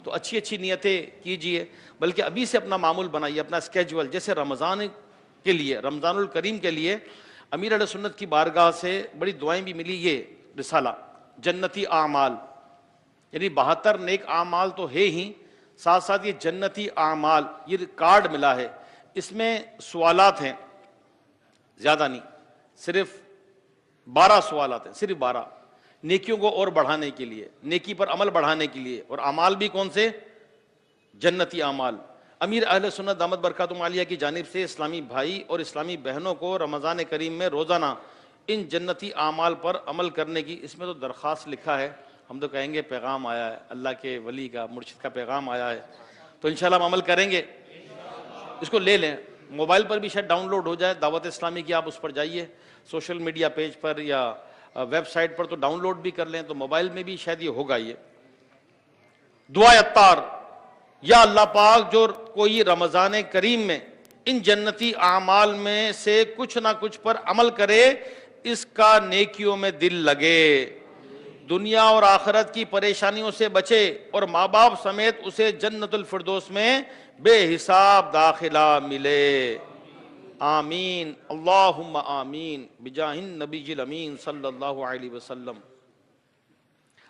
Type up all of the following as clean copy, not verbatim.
تو اچھی اچھی نیتیں کیجئے، بلکہ ابھی سے اپنا معمول بنائیے، اپنا اسکیجول. جیسے رمضان کے لیے، رمضان الکریم کے لیے امیر اہل سنت کی بارگاہ سے بڑی دعائیں بھی ملی. یہ رسالہ جنتی اعمال، یعنی 72 نیک اعمال تو ہے ہی، ساتھ ساتھ یہ جنتی اعمال، یہ کارڈ ملا ہے. اس میں سوالات ہیں، زیادہ نہیں، صرف 12 سوالات ہیں، صرف 12، نیکیوں کو اور بڑھانے کے لیے، نیکی پر عمل بڑھانے کے لیے. اور اعمال بھی کون سے؟ جنتی اعمال. امیر اہل سنت دامت برکاتہم عالیہ کی جانب سے اسلامی بھائی اور اسلامی بہنوں کو رمضان کریم میں روزانہ ان جنتی اعمال پر عمل کرنے کی، اس میں تو درخواست لکھا ہے، ہم تو کہیں گے پیغام آیا ہے، اللہ کے ولی کا، مرشد کا پیغام آیا ہے، تو انشاءاللہ ہم عمل کریں گے. اس کو لے لیں، موبائل پر بھی شاید ڈاؤن لوڈ ہو جائے، دعوت اسلامی کی آپ اس پر جائیے، سوشل میڈیا پیج پر یا ویب سائٹ پر تو ڈاؤن لوڈ بھی کر لیں، تو موبائل میں بھی شاید یہ ہوگا. یہ دعا اتار، یا اللہ پاک جو کوئی رمضان کریم میں ان جنتی اعمال میں سے کچھ نہ کچھ پر عمل کرے، اس کا نیکیوں میں دل لگے، دنیا اور آخرت کی پریشانیوں سے بچے، اور ماں باپ سمیت اسے جنت الفردوس میں بے حساب داخلہ ملے. آمین اللہم آمین بجاہ النبی الامین صلی اللہ علیہ وسلم.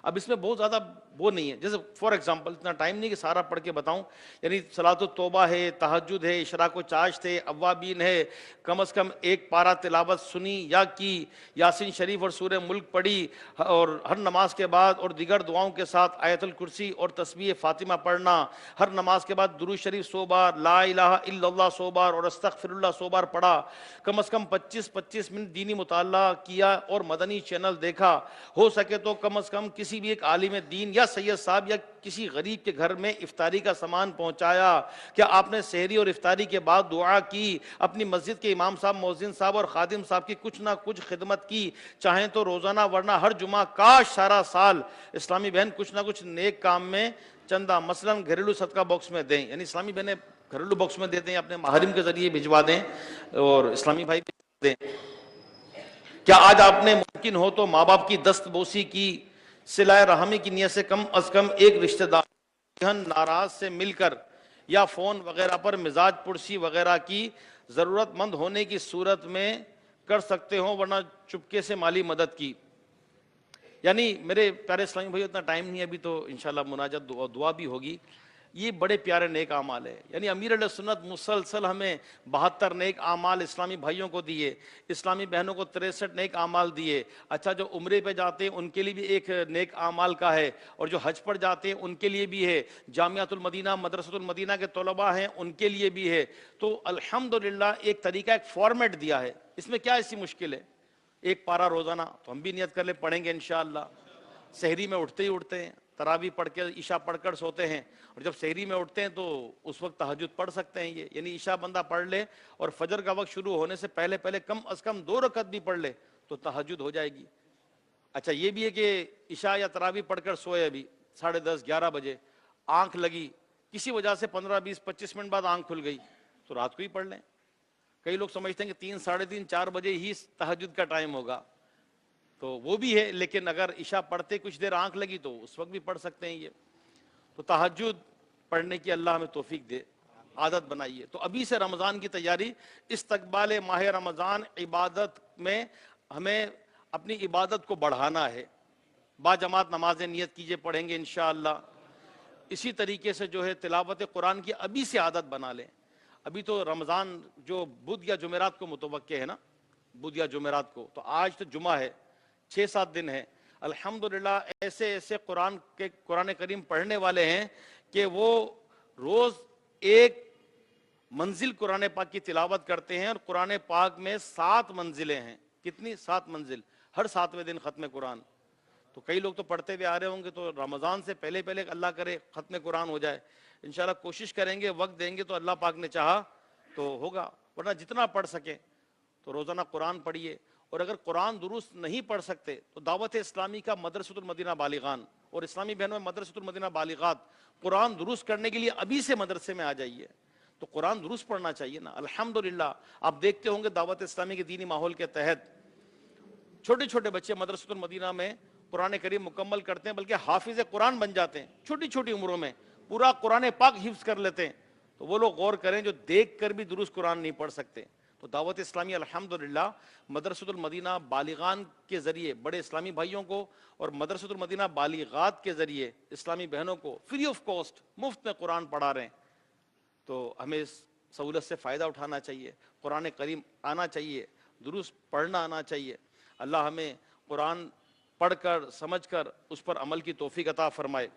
اب اس میں بہت زیادہ وہ نہیں ہے، جیسے فار ایگزامپل، اتنا ٹائم نہیں کہ سارا پڑھ کے بتاؤں، یعنی صلاۃ التوبہ ہے، تہجد ہے، اشراق و چاشت ہے، اوابین ہے، کم از کم ایک پارہ تلاوت سنی یا کی، یاسین شریف اور سورہ ملک پڑھی، اور ہر نماز کے بعد اور دیگر دعاؤں کے ساتھ آیت الکرسی اور تسبیح فاطمہ پڑھنا، ہر نماز کے بعد درود شریف 100 بار، لا الہ الا اللہ 100 بار اور استغفر اللہ 100 بار پڑھا، کم از کم 25 منٹ دینی مطالعہ کیا اور مدنی چینل دیکھا، ہو سکے تو کم از کم کسی بھی ایک عالم دین یا سید صاحب یا کسی غریب کے گھر میں افطاری کا سامان پہنچایا. کیا آپ نے سحری اور افطاری کے بعد دعا کی، اپنی مسجد کے امام صاحب، مؤذن صاحب اور خادم صاحب کی کچھ نہ کچھ خدمت کی، چاہیں تو روزانہ ورنہ ہر جمعہ، کاش سارا سال اسلامی بہن کچھ نہ کچھ نیک کام میں چندہ مثلا گھریلو صدقہ باکس میں دیں، یعنی اسلامی بہنیں گھریلو باکس میں دے دیں، اپنے محارم کے ذریعے بھجوا دیں، اور اسلامی بھائی دیں. کیا آج آپ نے ممکن ہو تو ماں باپ کی دست بوسی کی، صلہ رحمی کی نیت سے کم از کم ایک رشتہ دار ناراض سے مل کر یا فون وغیرہ پر مزاج پرسی وغیرہ کی ضرورت مند ہونے کی صورت میں کر سکتے ہوں، ورنہ چپکے سے مالی مدد کی. یعنی میرے پیارے اسلامی بھائی، اتنا ٹائم نہیں، ابھی تو انشاءاللہ مناجات دعا بھی ہوگی. یہ بڑے پیارے نیک اعمال ہے، یعنی امیر علیہ سنت مسلسل ہمیں 72 نیک اعمال اسلامی بھائیوں کو دیے، اسلامی بہنوں کو 63 نیک اعمال دیے. اچھا، جو عمرے پہ جاتے ہیں ان کے لیے بھی ایک نیک اعمال کا ہے، اور جو حج پر جاتے ہیں ان کے لیے بھی ہے، جامعۃ المدینہ، مدرسۃ المدینہ کے طلباء ہیں ان کے لیے بھی ہے. تو الحمدللہ ایک طریقہ، ایک فارمیٹ دیا ہے، اس میں کیا ایسی مشکل ہے؟ ایک پارہ روزانہ، تو ہم بھی نیت کر لیں، پڑھیں گے انشاءاللہ. سحری میں اٹھتے ہی اٹھتے ہیں، تراویح پڑھ کے عشاء پڑھ کر سوتے ہیں، اور جب سحری میں اٹھتے ہیں تو اس وقت تہجد پڑھ سکتے ہیں. یہ یعنی عشاء بندہ پڑھ لے اور فجر کا وقت شروع ہونے سے پہلے کم از کم 2 رکعت بھی پڑھ لے تو تہجد ہو جائے گی. اچھا، یہ بھی ہے کہ عشاء یا تراویح پڑھ کر سوئے، ابھی 10:30 11 بجے آنکھ لگی، کسی وجہ سے 15 20 25 منٹ بعد آنکھ کھل گئی، تو رات کو ہی پڑھ لیں. کئی لوگ سمجھتے ہیں کہ 3 3:30 4 بجے ہی تہجد کا ٹائم ہوگا، تو وہ بھی ہے، لیکن اگر عشاء پڑھتے کچھ دیر آنکھ لگی تو اس وقت بھی پڑھ سکتے ہیں. یہ تو تہجد پڑھنے کی اللہ ہمیں توفیق دے، عادت بنائیے. تو ابھی سے رمضان کی تیاری، استقبال ماہ رمضان، عبادت میں ہمیں اپنی عبادت کو بڑھانا ہے. با جماعت نمازیں نیت کیجئے، پڑھیں گے انشاءاللہ. اسی طریقے سے جو ہے تلاوت قرآن کی ابھی سے عادت بنا لیں. ابھی تو رمضان جو بدھ یا جمعرات کو متوقع ہے نا، بدھ یا جمعرات کو، تو آج تو جمعہ ہے، 6-7 دن ہے. الحمدللہ ایسے قرآن کریم پڑھنے والے ہیں کہ وہ روز ایک منزل قرآن پاک کی تلاوت کرتے ہیں، اور قرآن پاک میں 7 منزلیں ہیں. کتنی؟ 7 منزل، ہر 7ویں دن ختم قرآن. تو کئی لوگ تو پڑھتے ہوئے آ رہے ہوں گے، تو رمضان سے پہلے اللہ کرے ختم قرآن ہو جائے. انشاءاللہ کوشش کریں گے، وقت دیں گے تو اللہ پاک نے چاہا تو ہوگا، ورنہ جتنا پڑھ سکیں تو روزانہ قرآن پڑھیے. اور اگر قرآن درست نہیں پڑھ سکتے تو دعوت اسلامی کا مدرسۃ المدینہ بالغان اور اسلامی بہنوں میں مدرسۃ المدینہ بالغات، قرآن درست کرنے کے لیے ابھی سے مدرسے میں آ جائیے. تو قرآن درست پڑھنا چاہیے نا. الحمدللہ آپ دیکھتے ہوں گے دعوت اسلامی کے دینی ماحول کے تحت چھوٹے چھوٹے بچے مدرسۃ المدینہ میں قرآن کریم مکمل کرتے ہیں، بلکہ حافظ قرآن بن جاتے ہیں چھوٹی چھوٹی عمروں میں. پورا قرآن پاک حفظ کر لیتے ہیں، تو وہ لوگ غور کریں جو دیکھ کر بھی درست قرآن نہیں پڑھ سکتے۔ تو دعوت اسلامی الحمدللہ مدرسۃ المدینہ بالغان کے ذریعے بڑے اسلامی بھائیوں کو اور مدرسۃ المدینہ بالغات کے ذریعے اسلامی بہنوں کو فری آف کاسٹ مفت میں قرآن پڑھا رہے ہیں۔ تو ہمیں اس سہولت سے فائدہ اٹھانا چاہیے، قرآن کریم آنا چاہیے، درست پڑھنا آنا چاہیے۔ اللہ ہمیں قرآن پڑھ کر سمجھ کر اس پر عمل کی توفیق عطا فرمائے۔